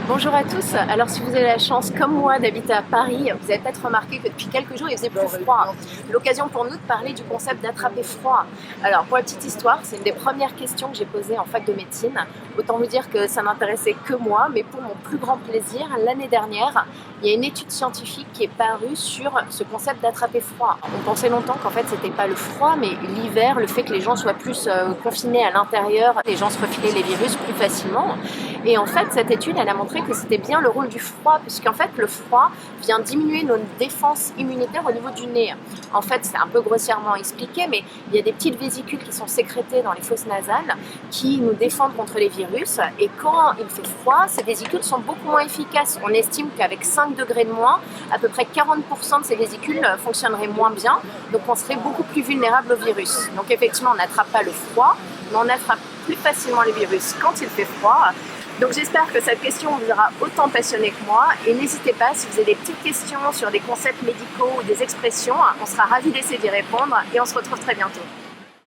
Bonjour à tous. Alors si vous avez la chance, comme moi, d'habiter à Paris, vous avez peut-être remarqué que depuis quelques jours, il faisait plus froid. L'occasion pour nous de parler du concept d'attraper froid. Alors pour la petite histoire, c'est une des premières questions que j'ai posées en fac de médecine. Autant vous dire que ça n'intéressait que moi, mais pour mon plus grand plaisir, l'année dernière, il y a une étude scientifique qui est parue sur ce concept d'attraper froid. On pensait longtemps qu'en fait c'était pas le froid, mais l'hiver, le fait que les gens soient plus confinés à l'intérieur, les gens se refilaient les virus plus facilement. Et en fait, cette étude, elle a montré que c'était bien le rôle du froid, puisqu'en fait, le froid vient diminuer nos défenses immunitaires au niveau du nez. En fait, c'est un peu grossièrement expliqué, mais il y a des petites vésicules qui sont sécrétées dans les fosses nasales qui nous défendent contre les virus. Et quand il fait froid, ces vésicules sont beaucoup moins efficaces. On estime qu'avec 5 degrés de moins, à peu près 40% de ces vésicules fonctionneraient moins bien. Donc, on serait beaucoup plus vulnérable au virus. Donc, effectivement, on n'attrape pas le froid, mais on attrape plus facilement les virus quand il fait froid. Donc j'espère que cette question vous aura autant passionné que moi, et n'hésitez pas, si vous avez des petites questions sur des concepts médicaux ou des expressions, on sera ravis d'essayer d'y répondre, et on se retrouve très bientôt.